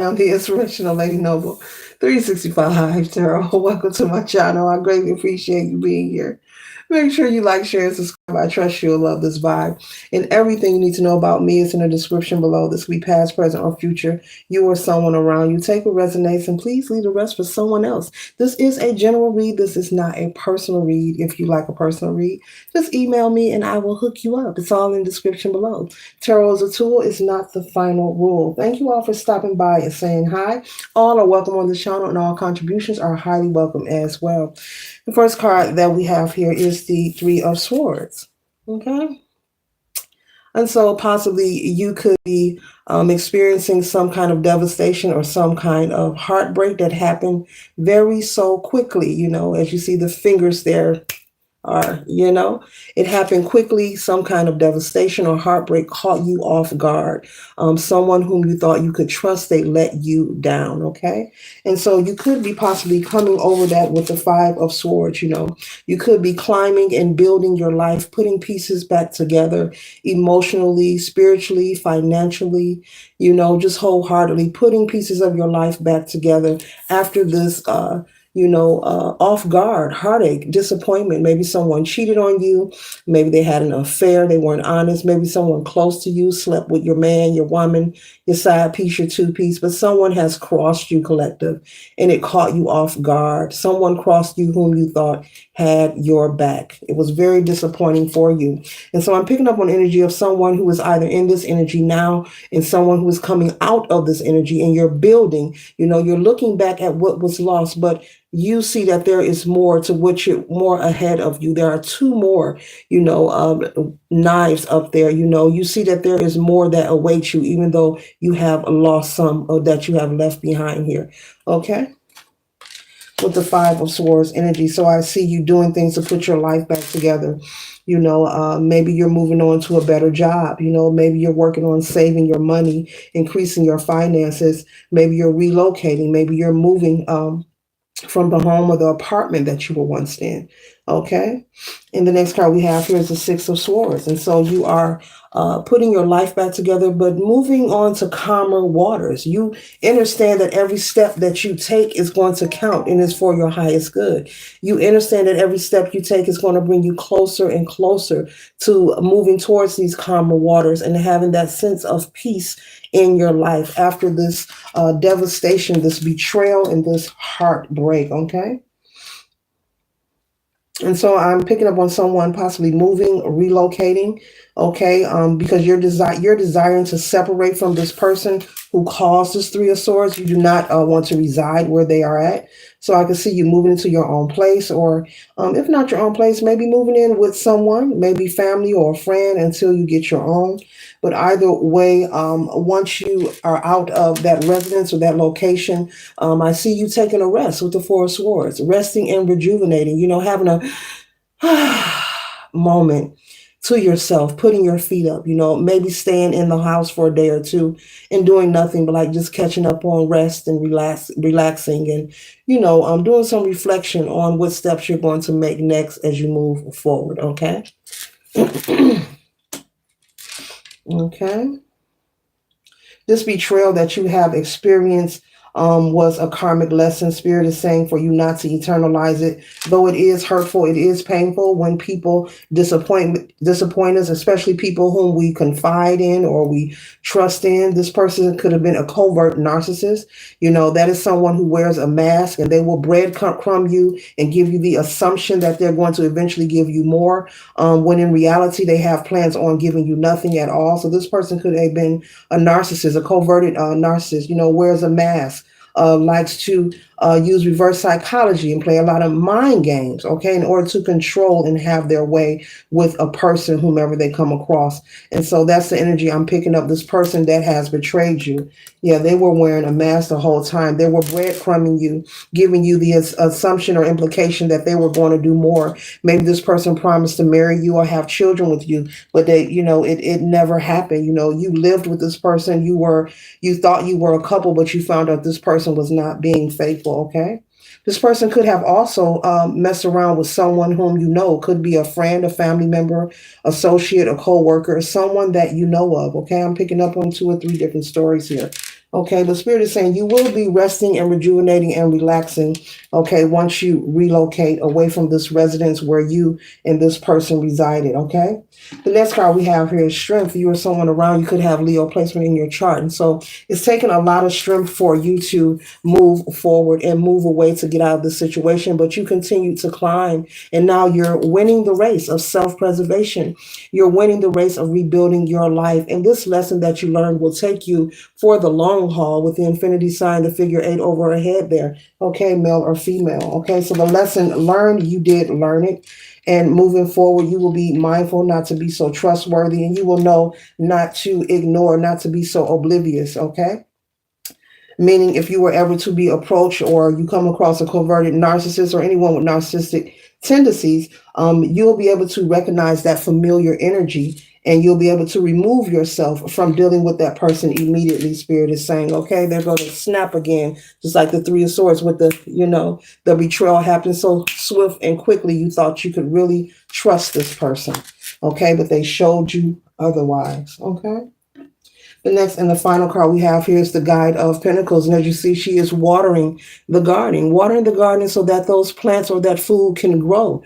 I'm the Inspirational Lady Noble 365 Tarot. Welcome to my channel. I greatly appreciate you being here. Make sure you like, share, and subscribe. I trust you'll love this vibe. And everything you need to know about me is in the description below. This will be past, present, or future. You or someone around you. Take what resonates and please leave the rest for someone else. This is a general read. This is not a personal read. If you like a personal read, just email me and I will hook you up. It's all in the description below. Tarot is a tool, it's not the final rule. Thank you all for stopping by and saying hi. All are welcome on the channel and all contributions are highly welcome as well. The first card that we have here is the Three of Swords. Okay. And so possibly you could be experiencing some kind of devastation or some kind of heartbreak that happened very so quickly. As you see the fingers there, or it happened quickly. Some kind of devastation or heartbreak caught you off guard. Someone whom you thought you could trust, they let you down. Okay. And so you could be possibly coming over that with the Five of Swords. You could be climbing and building your life, putting pieces back together emotionally, spiritually, financially, just wholeheartedly putting pieces of your life back together after this off guard, heartache, disappointment. Maybe someone cheated on you. Maybe they had an affair. They weren't honest. Maybe someone close to you slept with your man, your woman, your side piece, your two piece, but someone has crossed you, collective, and it caught you off guard. Someone crossed you whom you thought had your back. It was very disappointing for you. And so I'm picking up on energy of someone who is either in this energy now and someone who is coming out of this energy, and you're building, you're looking back at what was lost, but you see that there is more to which you're more ahead of you. There are two more, knives up there. You see that there is more that awaits you, even though you have lost some or that you have left behind here. Okay. With the Five of Swords energy. So I see you doing things to put your life back together. Maybe you're moving on to a better job. Maybe you're working on saving your money, increasing your finances. Maybe you're relocating. Maybe you're moving from the home or the apartment that you were once in. Okay. And the next card we have here is the Six of Swords. And so you are putting your life back together, but moving on to calmer waters. You understand that every step that you take is going to count and is for your highest good. You understand that every step you take is going to bring you closer and closer to moving towards these calmer waters and having that sense of peace in your life after this devastation, this betrayal, and this heartbreak. Okay. And so I'm picking up on someone possibly moving, relocating, okay, because you're desiring to separate from this person who caused this Three of Swords. You do not want to reside where they are at. So I can see you moving into your own place, or if not your own place, maybe moving in with someone, maybe family or a friend until you get your own. But either way, once you are out of that residence or that location, I see you taking a rest with the Four of Swords, resting and rejuvenating, having a moment to yourself, putting your feet up, maybe staying in the house for a day or two and doing nothing but like just catching up on rest and relaxing and, doing some reflection on what steps you're going to make next as you move forward. Okay. Okay. This betrayal that you have experienced was a karmic lesson. Spirit is saying for you not to eternalize it. Though it is hurtful, it is painful when people disappoint us, especially people whom we confide in or we trust in. This person could have been a covert narcissist. That is someone who wears a mask and they will breadcrumb you and give you the assumption that they're going to eventually give you more, when in reality they have plans on giving you nothing at all. So this person could have been a narcissist, a coverted narcissist, wears a mask, likes to use reverse psychology and play a lot of mind games, okay, in order to control and have their way with a person, whomever they come across. And so that's the energy I'm picking up. This person that has betrayed you. Yeah, they were wearing a mask the whole time. They were breadcrumbing you, giving you the assumption or implication that they were going to do more. Maybe this person promised to marry you or have children with you, but it never happened. You lived with this person. You thought you were a couple, but you found out this person was not being faithful. Okay. This person could have also messed around with someone whom could be a friend, a family member, associate, a co-worker, someone that you know of. Okay. I'm picking up on 2 or 3 different stories here. Okay, the Spirit is saying you will be resting and rejuvenating and relaxing, okay, once you relocate away from this residence where you and this person resided, okay? The next card we have here is strength. You or someone around you could have Leo placement in your chart. And so it's taken a lot of strength for you to move forward and move away to get out of the situation, but you continue to climb. And now you're winning the race of self preservation. You're winning the race of rebuilding your life. And this lesson that you learned will take you for the long haul with the infinity sign, the figure eight over a head there. Okay, male or female. Okay, so the lesson learned, you did learn it. And moving forward, you will be mindful not to be so trustworthy, and you will know not to ignore, not to be so oblivious. Okay. Meaning, if you were ever to be approached or you come across a converted narcissist or anyone with narcissistic tendencies, you'll be able to recognize that familiar energy and you'll be able to remove yourself from dealing with that person immediately. Spirit is saying, okay, they're going to snap again, just like the Three of Swords with the betrayal happened so swift and quickly. You thought you could really trust this person, okay, but they showed you otherwise, okay. The next and the final card we have here is the Guide of Pentacles. And as you see, she is watering the garden so that those plants or that food can grow,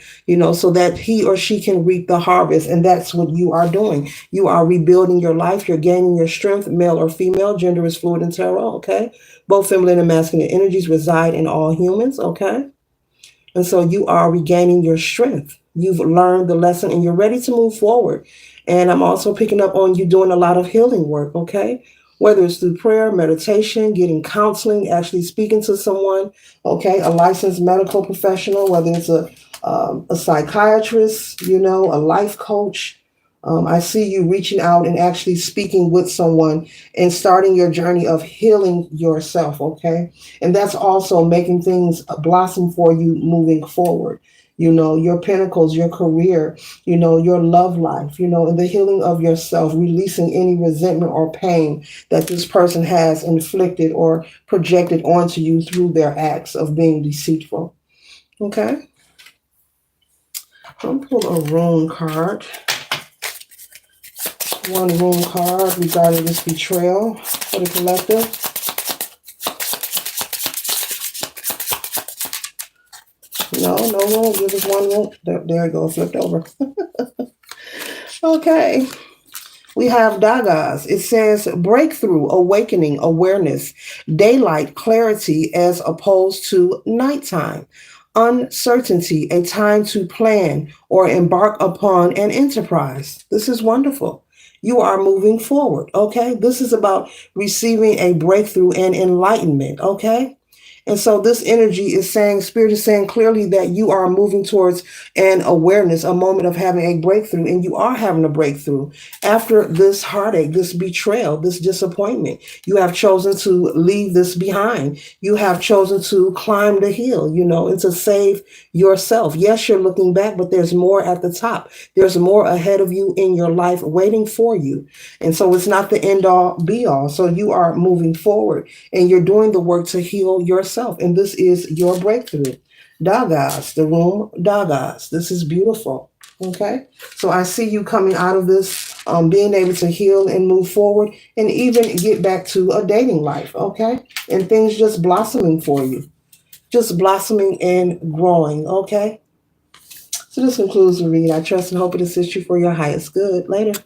so that he or she can reap the harvest. And that's what you are doing. You are rebuilding your life. You're gaining your strength, male or female. Gender is fluid in tarot, okay? Both feminine and masculine energies reside in all humans, okay? And so you are regaining your strength. You've learned the lesson and you're ready to move forward. And I'm also picking up on you doing a lot of healing work, okay? Whether it's through prayer, meditation, getting counseling, actually speaking to someone, okay? A licensed medical professional, whether it's a psychiatrist, a life coach. I see you reaching out and actually speaking with someone and starting your journey of healing yourself, okay? And that's also making things blossom for you moving forward. Your pentacles, your career, your love life, and the healing of yourself, releasing any resentment or pain that this person has inflicted or projected onto you through their acts of being deceitful. Okay? I'll pull a rune card. One rune card regarding this betrayal for the collective. No rune. Give us one rune. There it goes. Flipped over. Okay. We have Dagas. It says breakthrough, awakening, awareness, daylight, clarity as opposed to nighttime, uncertainty, a time to plan or embark upon an enterprise. This is wonderful. You are moving forward, okay? This is about receiving a breakthrough and enlightenment, okay? And so this energy is saying, Spirit is saying clearly that you are moving towards an awareness, a moment of having a breakthrough, and you are having a breakthrough after this heartache, this betrayal, this disappointment. You have chosen to leave this behind. You have chosen to climb the hill, and to save yourself. Yes, you're looking back, but there's more at the top. There's more ahead of you in your life waiting for you. And so it's not the end all be all. So you are moving forward and you're doing the work to heal yourself. And this is your breakthrough. Dagas, the room, Dagas. This is beautiful. Okay. So I see you coming out of this, being able to heal and move forward and even get back to a dating life. Okay. And things just blossoming for you. Just blossoming and growing. Okay. So this concludes the read. I trust and hope it assists you for your highest good. Later.